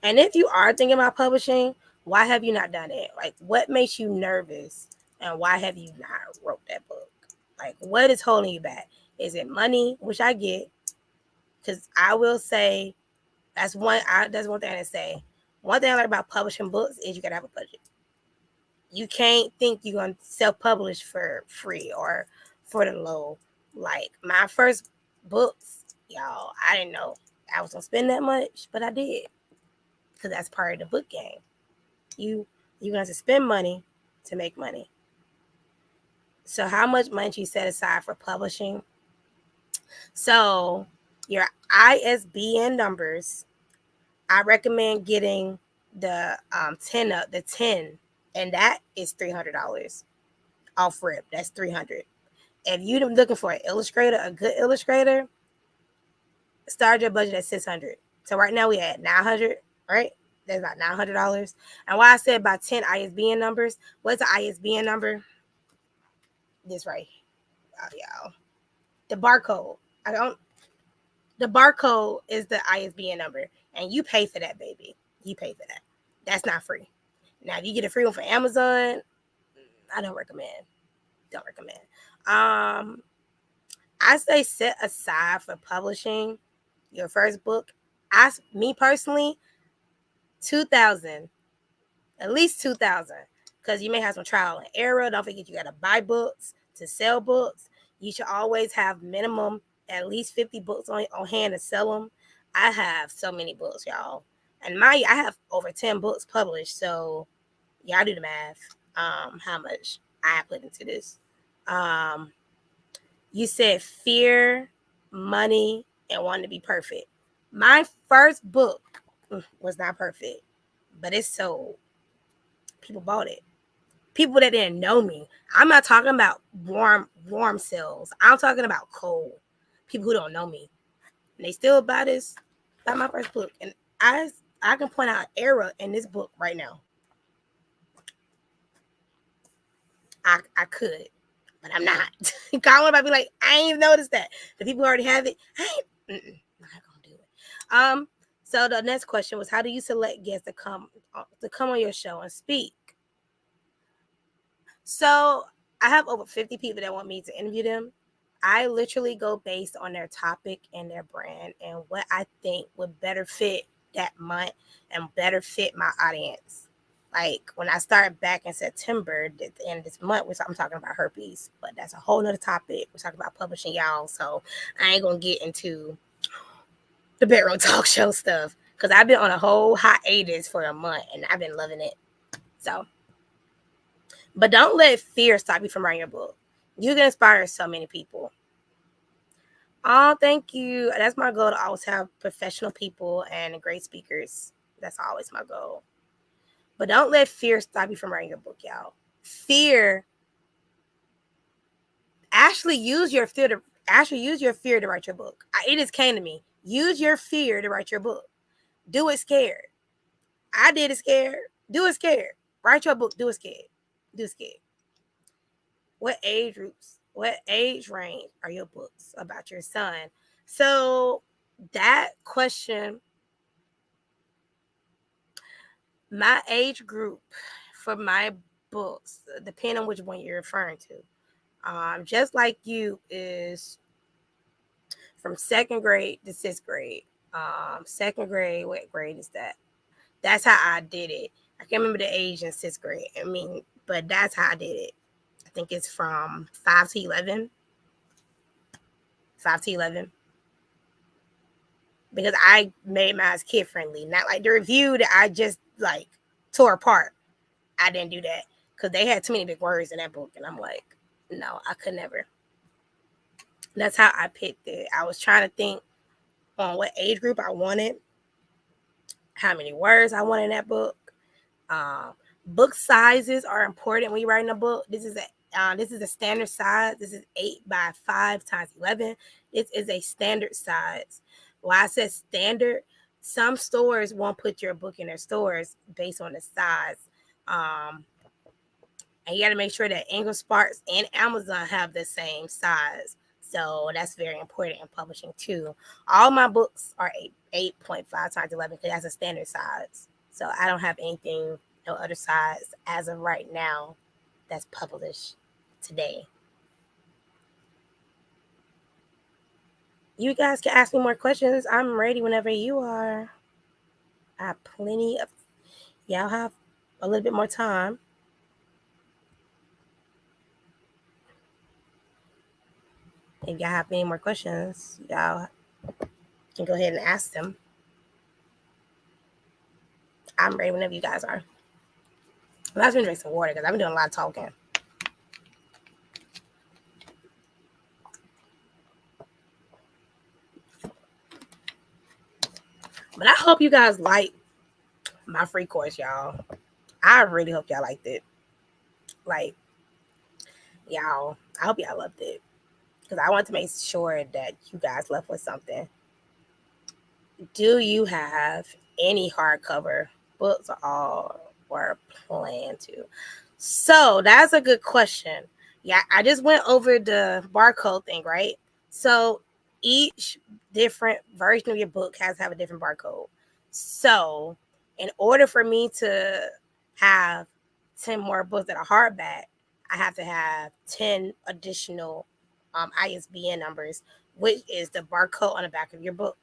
And if you are thinking about publishing, why have you not done it? Like, what makes you nervous and why have you not wrote that book? Like, what is holding you back? Is it money, which I get? Because I will say that's one thing I say. One thing I like about publishing books is you gotta have a budget. You can't think you're gonna self-publish for free or for the low. Like my first books, y'all, I didn't know I was gonna spend that much, but I did. Because that's part of the book game. You're gonna have to spend money to make money. So how much money do you set aside for publishing? So your ISBN numbers, I recommend getting the 10, and that is $300 off rip. That's $300. If you're looking for an illustrator, a good illustrator, start your budget at $600. So right now we at $900, right? That's about $900. And why I said about 10 ISBN numbers, what's the ISBN number? This right, y'all. The barcode. The barcode is the ISBN number, and you pay for that, baby. You pay for that. That's not free. Now, if you get a free one for Amazon, I don't recommend. I say set aside for publishing your first book. Me personally, 2,000, at least 2,000, because you may have some trial and error. Don't forget you got to buy books to sell books. You should always have minimum at least 50 books on hand to sell them. I have so many books, y'all, and I have over 10 books published. So y'all do the math. How much I put into this. You said fear, money, and wanting to be perfect. My first book was not perfect, but it sold. People bought it. people that didn't know me. I'm not talking about warm cells. I'm talking about cold people who don't know me. And they still buy my first book. And I can point out an era in this book right now. I could, but I'm not. I want to be like, I ain't even noticed that. The people who already have it, I'm not gonna do it. So the next question was, how do you select guests to come on your show and speak? So I have over 50 people that want me to interview them. I literally go based on their topic and their brand and what I think would better fit that month and better fit my audience. Like when I started back in September, at the end of this month, I'm talking about herpes, but that's a whole nother topic. We're talking about publishing, y'all. So I ain't gonna get into the bedroom talk show stuff because I've been on a whole hiatus for a month and I've been loving it. So, but don't let fear stop you from writing your book. You can inspire so many people. Oh, thank you. That's my goal, to always have professional people and great speakers. That's always my goal. But don't let fear stop you from writing your book, y'all. Fear. Actually, use your fear to write your book. It just came to me. Use your fear to write your book. Do it scared. I did it scared. Do it scared. Write your book. Do it scared. Do it scared. What age range are your books about your son? So that question, my age group for my books, depending on which one you're referring to, just like you, is from 2nd grade to 6th grade. 2nd grade, what grade is that? That's how I did it. I can't remember the age in 6th grade. But that's how I did it. I think it's from 5 to 11. 5 to 11. Because I made mine kid friendly. Not like the review that I just like tore apart. I didn't do that because they had too many big words in that book. And I'm like, no, I could never. That's how I picked it. I was trying to think on what age group I wanted, how many words I wanted in that book. Book sizes are important when you're writing a book. This is a standard size. This is 8 by 5 times 11. This is a standard size. Why I said standard, some stores won't put your book in their stores based on the size. And you got to make sure that Ingram Sparks and Amazon have the same size. So that's very important in publishing too. All my books are 8.5 times 11 because that's a standard size. So I don't have anything, no other size as of right now that's published today. You guys can ask me more questions. I'm ready whenever you are. I have plenty of, y'all have a little bit more time. If y'all have any more questions, y'all can go ahead and ask them. I'm ready whenever you guys are. I'm just gonna drink some water because I've been doing a lot of talking. But I hope you guys like my free course, y'all. I really hope y'all liked it. Like, y'all, I hope y'all loved it. Because I want to make sure that you guys left with something. Do you have any hardcover books or plan to? So that's a good question. Yeah, I just went over the barcode thing, right? So each different version of your book has to have a different barcode. So in order for me to have 10 more books that are hardback, I have to have 10 additional ISBN numbers, which is the barcode on the back of your book.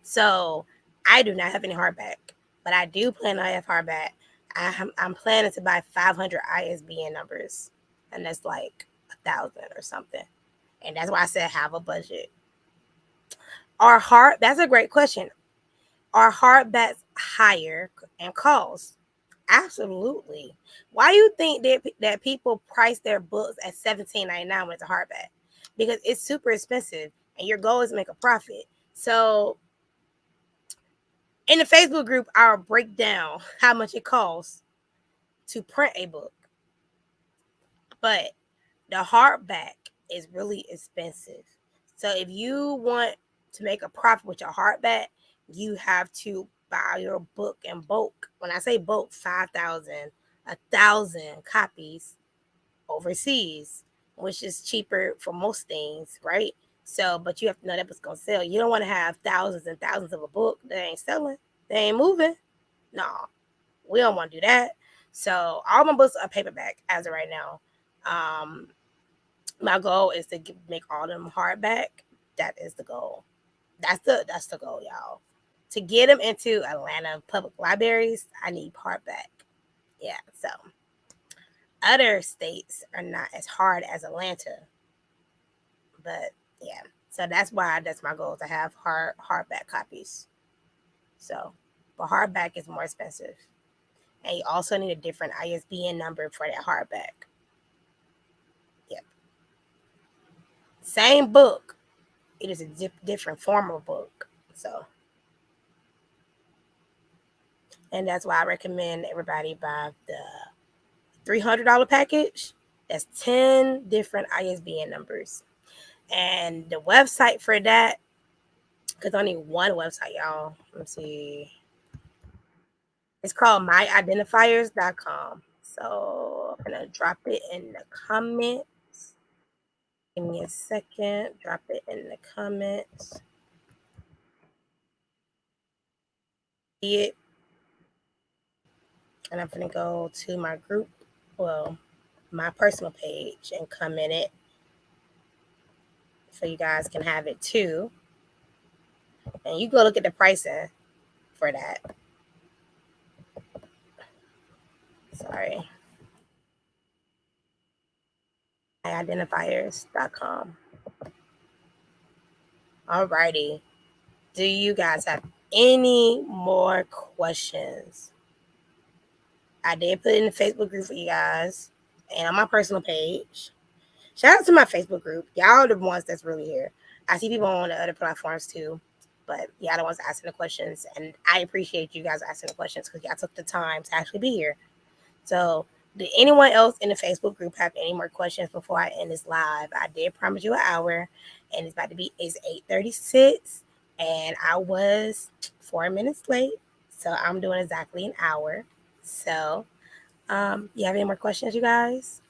So I do not have any hardback, but I do plan on have hardback. I'm planning to buy 500 ISBN numbers, and that's like 1,000 or something. And that's why I said have a budget. That's a great question. Are hardbacks higher in cost? Absolutely. Why do you think that people price their books at $17.99 when it's a hardback? Because it's super expensive, and your goal is to make a profit. So in the Facebook group, I'll break down how much it costs to print a book. But the hardback is really expensive. So if you want to make a profit with your hardback, you have to buy your book in bulk. When I say bulk, 5,000, 1,000 copies overseas, which is cheaper for most things, right? So, but you have to know that it's gonna sell. You don't want to have thousands and thousands of a book that ain't selling, they ain't moving. No, we don't want to do that. So all my books are paperback as of right now. My goal is to make all of them hardback. That is the goal. That's the goal, y'all. To get them into Atlanta public libraries, I need hardback. Yeah, so other states are not as hard as Atlanta, but yeah. So that's my goal, to have hardback copies. So, but hardback is more expensive, and you also need a different ISBN number for that hardback. Yep. Same book, it is a different form of book. So, and that's why I recommend everybody buy the $300 package. That's 10 different ISBN numbers. And the website for that, because I only one website, y'all. Let's see. It's called myidentifiers.com. So I'm going to drop it in the comments. Give me a second. Drop it in the comments. See it. And I'm going to go to my group, well, my personal page, and comment it so you guys can have it too. And you go look at the pricing for that. Sorry. Identifiers.com. Alrighty. Do you guys have any more questions? I did put it in the Facebook group for you guys and on my personal page. Shout out to my Facebook group. Y'all are the ones that's really here. I see people on the other platforms too, but y'all the ones asking the questions, and I appreciate you guys asking the questions because y'all took the time to actually be here. So, did anyone else in the Facebook group have any more questions before I end this live? I did promise you an hour, and it's 8:36, and I was 4 minutes late, so I'm doing exactly an hour. So, you have any more questions, you guys?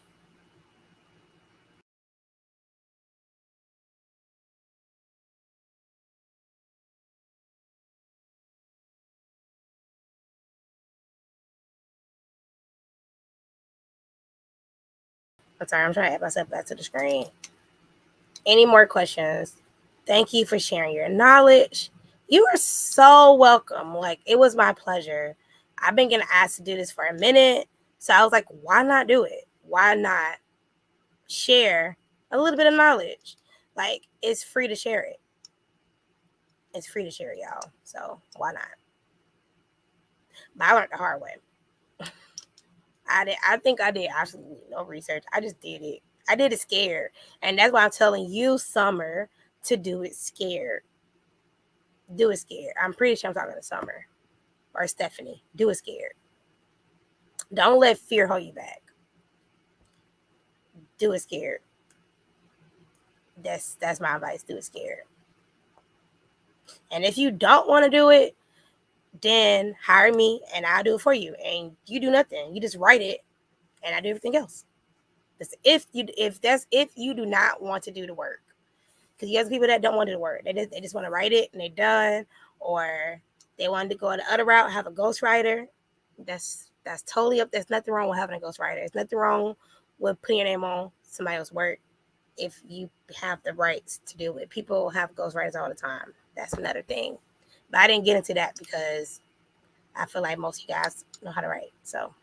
I'm sorry, I'm trying to add myself back to the screen. Any more questions? Thank you for sharing your knowledge. You are so welcome. Like, it was my pleasure. I've been getting asked to do this for a minute. So I was like, why not do it? Why not share a little bit of knowledge? Like, it's free to share it. It's free to share it, y'all. So why not? But I learned the hard way. I think I did absolutely no research. I just did it. I did it scared. And that's why I'm telling you, Summer, to do it scared. Do it scared. I'm pretty sure I'm talking to Summer or Stephanie. Do it scared. Don't let fear hold you back. Do it scared. That's my advice. Do it scared. And if you don't want to do it, then hire me and I'll do it for you. And you do nothing. You just write it and I do everything else. If you do not want to do the work. Because you have people that don't want to do the work. They just want to write it and they're done. Or they wanted to go the other route, have a ghostwriter. That's totally up. There's nothing wrong with having a ghostwriter. There's nothing wrong with putting your name on somebody else's work if you have the rights to do it. People have ghostwriters all the time. That's another thing. But I didn't get into that because I feel like most of you guys know how to write. So,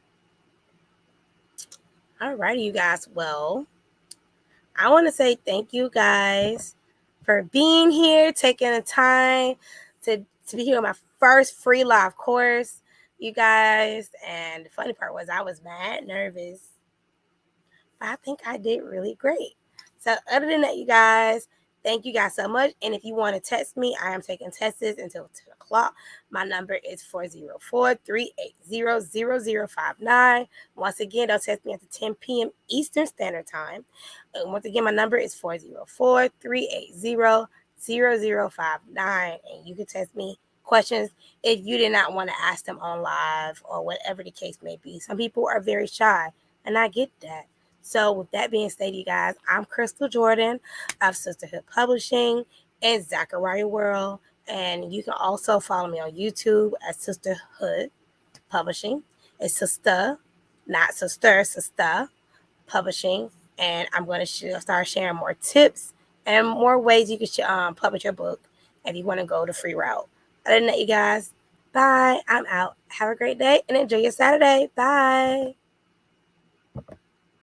all righty, you guys. Well, I want to say thank you guys for being here, taking the time to be here on my first free live course, you guys. And the funny part was I was mad nervous, but I think I did really great. So other than that, you guys, Thank you guys so much. And if you want to text me, I am taking tests until 10 o'clock. My number is 404-380-0059. Once again, don't text me after 10 p.m. Eastern Standard Time. And once again, my number is 404-380-0059. And you can text me questions if you did not want to ask them on live or whatever the case may be. Some people are very shy, and I get that. So with that being said, you guys, I'm Crystal Jordan of Sistahood Publishing and Zachariah World. And you can also follow me on YouTube at Sistahood Publishing. It's Sister, not Sister, Sister Publishing. And I'm going to start sharing more tips and more ways you can publish your book if you want to go the free route. Other than that, you guys, bye. I'm out. Have a great day and enjoy your Saturday. Bye.